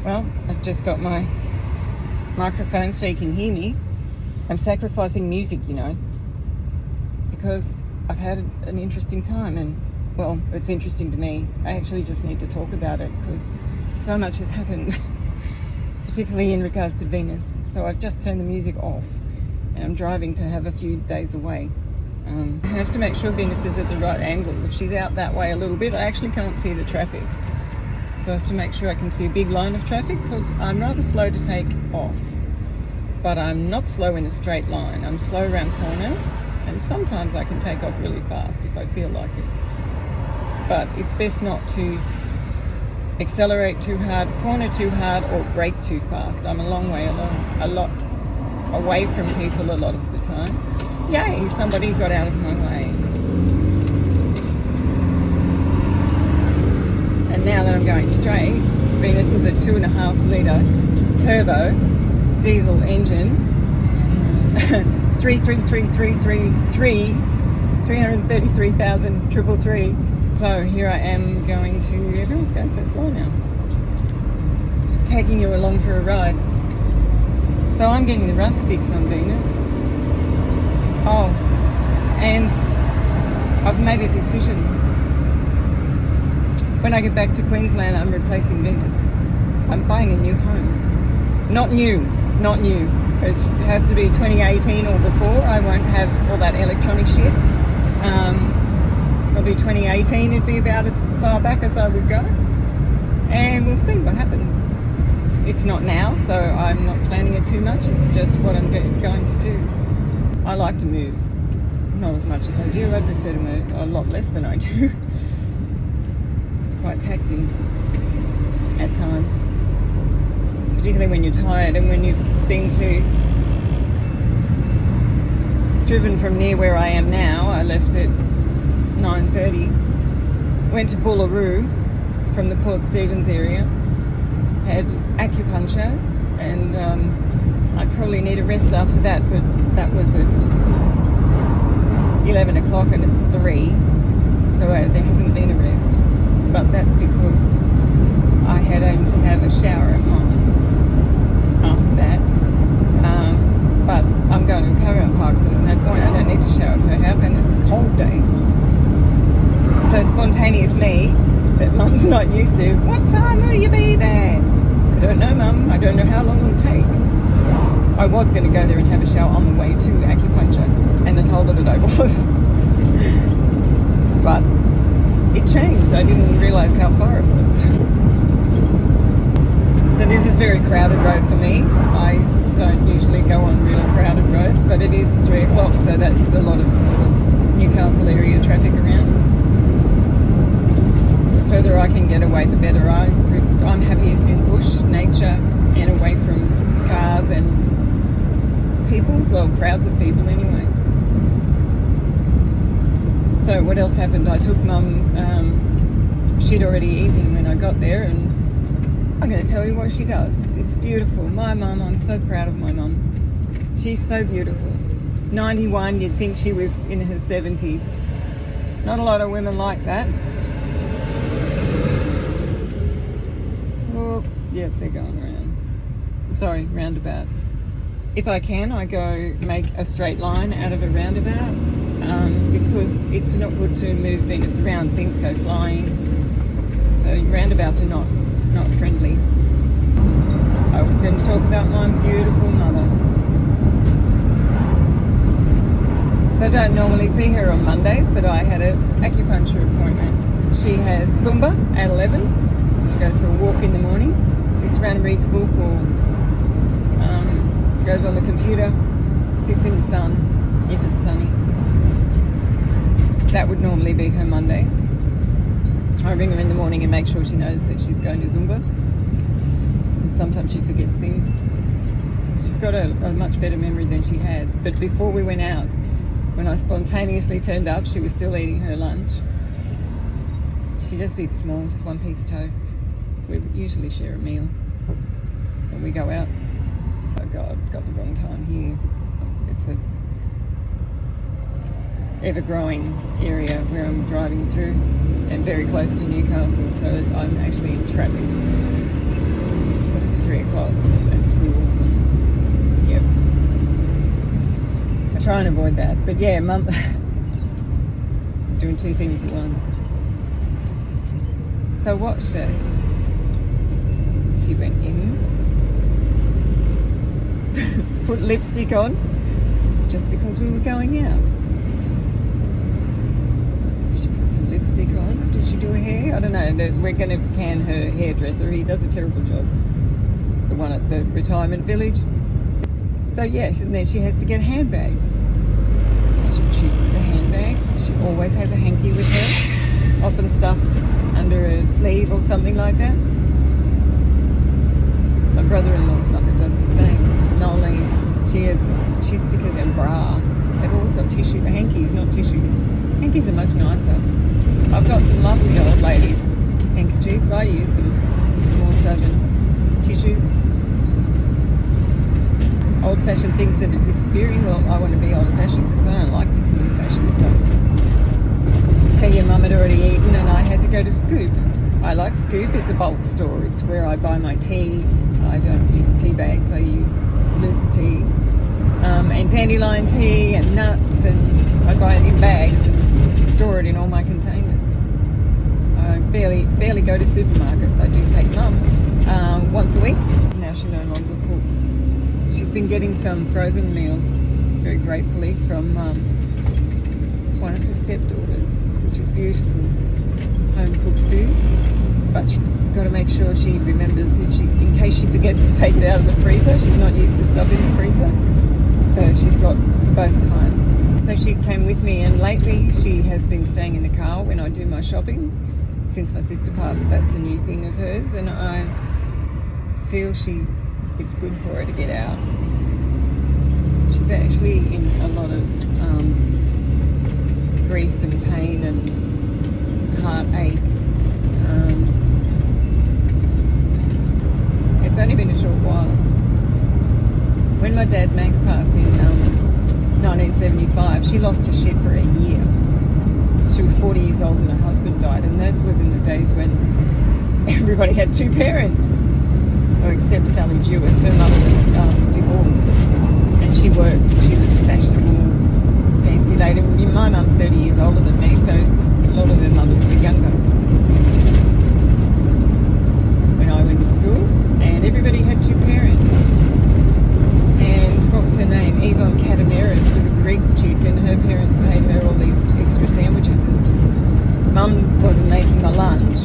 Well, I've just got my microphone so you can hear me. I'm sacrificing music, because I've had an interesting time, and well, it's interesting to me. I actually just need to talk about it because so much has happened, particularly in regards to Venus. So I've just turned the music off and I'm driving to have a few days away. I have to make sure Venus is at the right angle. If she's out that way a little bit, I actually can't see the traffic. So I have to make sure I can see a big line of traffic because I'm rather slow to take off. But I'm not slow in a straight line. I'm slow around corners, and sometimes I can take off really fast if I feel like it. But it's best not to accelerate too hard, corner too hard, or brake too fast. I'm a long way along, a lot away from people a lot of the time. Yay, somebody got out of my way. And now that I'm going straight, Venus is a 2.5 litre turbo diesel engine, 333,333. So here I am going to, everyone's going so slow now, taking you along for a ride. So I'm getting the rust fix on Venus. Oh, and I've made a decision. When I get back to Queensland, I'm replacing Venus. I'm buying a new home. Not new. It has to be 2018 or before. I won't have all that electronic shit. Probably 2018, it'd be about as far back as I would go. And we'll see what happens. It's not now, so I'm not planning it too much. It's just what I'm going to do. I like to move. Not as much as I do. I prefer to move a lot less than I do. It's quite taxing at times. Particularly when you're tired and when you've driven from near where I am now. I left at 9:30, went to Bullaroo from the Port Stephens area, had acupuncture, and I probably need a rest after that, but that was at 11 o'clock and it's 3, so there hasn't been a rest, but that's because I had aimed to have a shower at Mines after that, but I'm going to the caravan park, so there's no point. I don't need to shower at her house, and it's a cold day. So spontaneous me that Mum's not used to. What time will you be there? I don't know, Mum. I don't know how long it'll take. I was going to go there and have a shower on the way to acupuncture, and I told her that I was. But it changed. I didn't realise how far it was. So this is a very crowded road for me. I don't usually go on real crowded roads, but it is 3 o'clock, so that's a lot of Newcastle area traffic around. The further I can get away, the better. I'm happiest in bush, nature, and away from cars and people, well, crowds of people anyway. So what else happened? I took Mum, she'd already eaten when I got there, and I'm going to tell you what she does. It's beautiful. My mum, I'm so proud of my mum. She's so beautiful. 91, you'd think she was in her 70s. Not a lot of women like that. Oh, yep, they're going around. Sorry, roundabout. If I can, I go make a straight line out of a roundabout, because it's not good to move Venus around. Things go flying. So roundabouts are not friendly. I was going to talk about my beautiful mother. So I don't normally see her on Mondays, but I had an acupuncture appointment. She has Zumba at 11. She goes for a walk in the morning, sits around and reads a book, or goes on the computer, sits in the sun if it's sunny. That would normally be her Monday. I ring her in the morning and make sure she knows that she's going to Zumba, because sometimes she forgets things. She's got a much better memory than she had. But before we went out, when I spontaneously turned up, she was still eating her lunch. She just eats small, just one piece of toast. We usually share a meal when we go out. So God, got the wrong time here. It's a ever-growing area where I'm driving through, and very close to Newcastle, so I'm actually in traffic. try and avoid that. But yeah, Mum doing two things at once. So I watched her. She went in, put lipstick on, just because we were going out. She put some lipstick on. Did she do her hair? I don't know. We're going to can her hairdresser. He does a terrible job. The one at the retirement village. So yes, and then she has to get a handbag. She chooses a handbag. She always has a hanky with her, often stuffed under a sleeve or something like that. My brother-in-law's mother does the same. Nolly, she sticks it in bra. They've always got tissue, hankies, not tissues. Hankies are much nicer. I've got some lovely old ladies handkerchiefs. I use them more so than tissues. Old-fashioned things that are disappearing. Well, I want to be old-fashioned because I don't like this new-fashioned stuff. So your mum had already eaten and I had to go to Scoop. I like Scoop. It's a bulk store. It's where I buy my tea. I don't use tea bags. I use loose tea and dandelion tea and nuts, and I buy it in bags and store it in all my containers. I barely go to supermarkets. I do take Mum once a week. Now she no longer cooks. She's been getting some frozen meals, very gratefully, from one of her stepdaughters, which is beautiful, home-cooked food. But she's got to make sure she remembers, in case she forgets to take it out of the freezer. She's not used to stuff in the freezer, so she's got both kinds. So she came with me, and lately she has been staying in the car when I do my shopping. Since my sister passed, that's a new thing of hers, and I feel it's good for her to get out. She's actually in a lot of grief and pain and heartache. It's only been a short while. When my dad Max passed in 1975, she lost her shit for a year. She was 40 years old and her husband died, and that was in the days when everybody had two parents. Except Sally Jewis, her mother was divorced, and she worked. She was a fashionable, fancy lady. My mum's 30 years older than me, so a lot of their mothers were younger when I went to school, and everybody had two parents. And what was her name? Yvonne Catamaris was a Greek chick, and her parents made her all these extra sandwiches, and Mum wasn't making my lunch.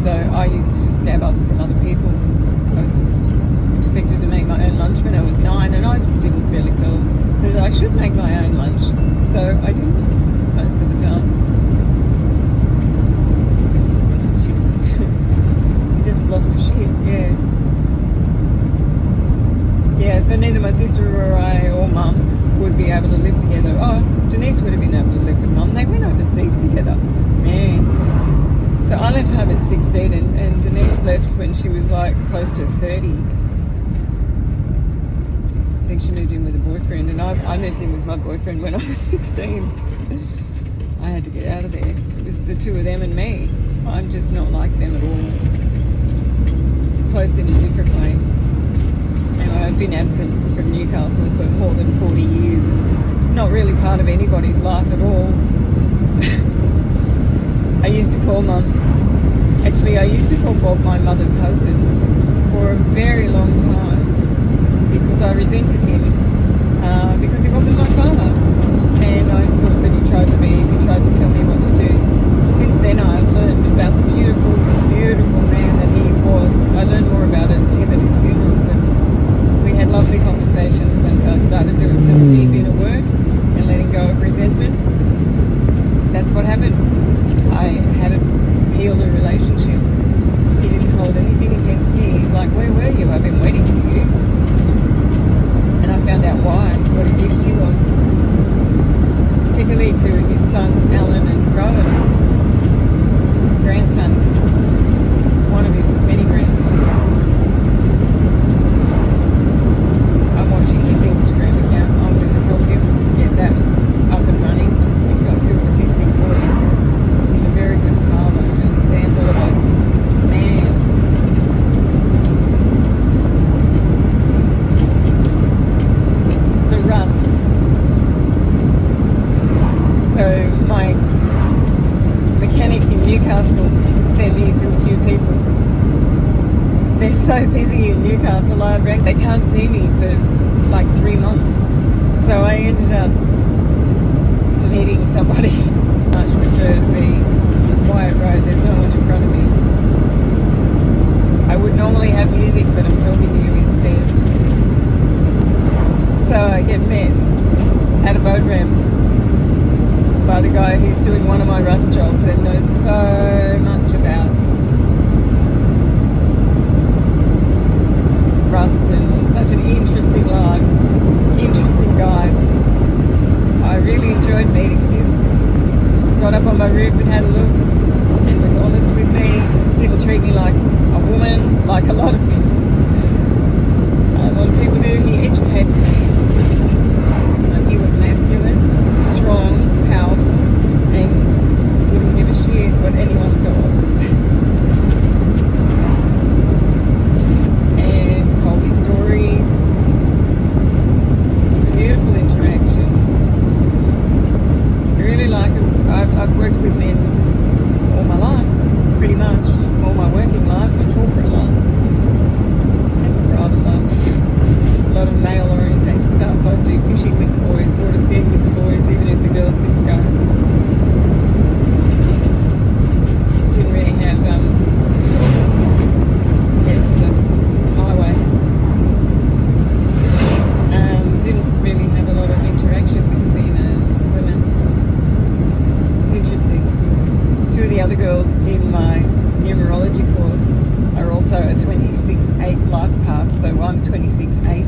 So I used to just scab up from other people. I was expected to make my own lunch when I was 9, and I didn't really feel that I should make my own lunch, so I didn't most of the time. She just lost her shit, yeah. Yeah, so neither my sister or I or Mum would be able to live together. Oh, Denise would have been able to live with Mum. They went overseas together. Man. So I left home at 16, and Denise left when she was like close to 30. I think she moved in with a boyfriend, and I moved in with my boyfriend when I was 16. I had to get out of there. It was the two of them and me. I'm just not like them at all. Close in a different way. Anyway, I've been absent from Newcastle for more than 40 years, and not really part of anybody's life at all. I used to call Mum. Actually, I used to call Bob my mother's husband for a very long time because I resented him because he wasn't my father, and I thought that he tried to be if he tried to tell me what to do. Since then, I've learned about the beautiful, beautiful man that he was. I learned more about him at his funeral, but we had lovely conversations once I started doing some deep inner work and letting go of resentment. That's what happened. I had healed a relationship. He didn't hold anything against me. He's like, where were you? I've been waiting for you. And I found out why, what a gift he was. Particularly to his son, Alan, and Rowan, his grandson. they're so busy in Newcastle, I reckon they can't see me for like 3 months. So I ended up meeting somebody. Much prefer to be on a quiet road. There's no one in front of me. I would normally have music, but I'm talking to you instead. So I get met at a boat ramp by the guy who's doing one of my rust jobs and knows so much about rust, and such an interesting life, interesting guy. I really enjoyed meeting him. Got up on my roof and had a look and was honest with me. Didn't treat me like a woman, like a lot of people do. He educated me. He was masculine, strong, powerful, and didn't give a shit what anyone thought. And told me stories. It was a beautiful interaction. I really like it. I've worked with men all my life, pretty much. All my working life, my corporate life, and my private life. A lot of male-oriented stuff. I'd do fishing with the boys, water skiing with the boys, even if the girls didn't go. Didn't really have get to the highway. Didn't really have a lot of interaction with females, women. It's interesting. Two of the other girls in my numerology course are also a 26-8 life path, so I'm 26-8.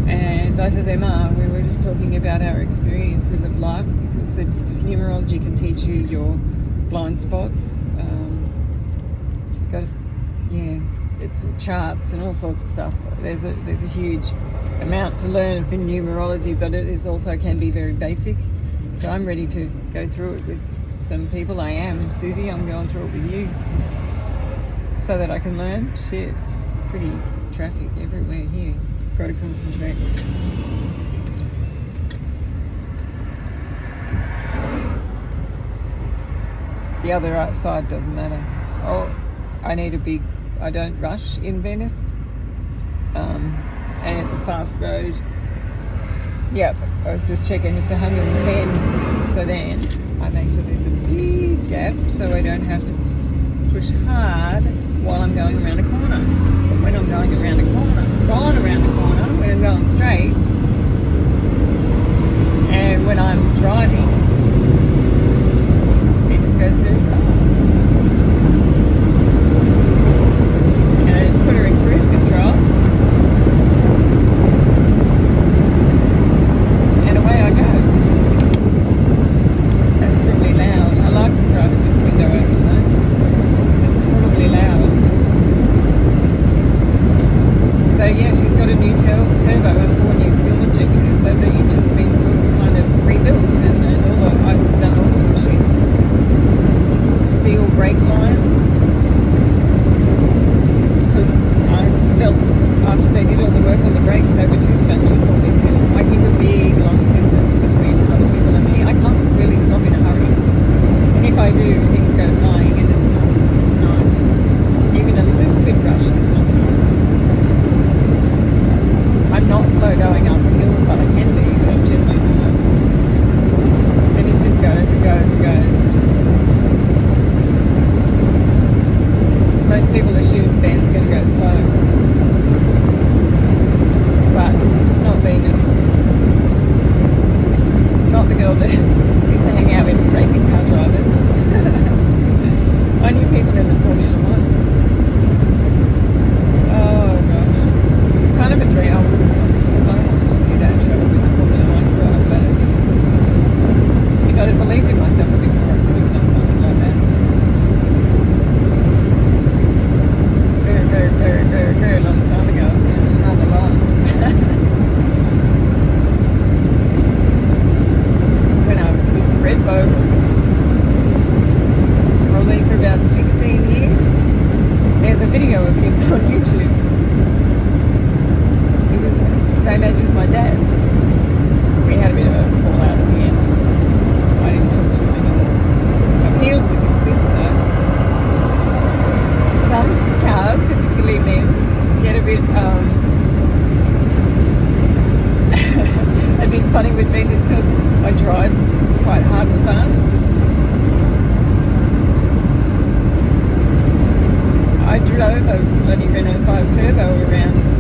And both of them are. We were just talking about our experiences of life, because numerology can teach you your blind spots. It's charts and all sorts of stuff. There's a huge amount to learn from numerology, but it is also can be very basic. So I'm ready to go through it with some people. I am. Susie, I'm going through it with you so that I can learn. Shit, it's pretty traffic everywhere here. Got to concentrate. The other side doesn't matter. Oh, I don't rush in Venice. And it's a fast road. Yep, I was just checking, it's 110. So then I make sure there's a big gap so I don't have to push hard while I'm going around a corner. But when I'm going around a corner, when I'm going straight, and when I'm driving, it just goes very fast. And I just put her in cruise control. And away I go. That's probably loud. I like driving with the window open though. It's probably loud. So yeah, she's got a new turbo and 4 new fuel injections, so the engine's been sort of kind of rebuilt, and I've done all the shit. Steel brake lines, because I felt after they did all the work on the brakes they were too spongy for me still. I keep a big long distance between other people and me. I can't really stop in a hurry, and if I do, things go flying and it's not nice. Even a little bit rushed is not nice. I'm not slow going up the hills, but I can be, but I'm generally not. And it just goes and goes and goes. Most people assume Ben's going to go slow, but not Venus. Not the girl that used to hang out with racing car drivers. I knew people in the Formula One. Oh gosh, it was kind of a dream. I wanted to do that, travel with the Formula One growing up, but if I'd have believed in myself a bit more, I could have done something like that. drove a bloody Renault 5 Turbo around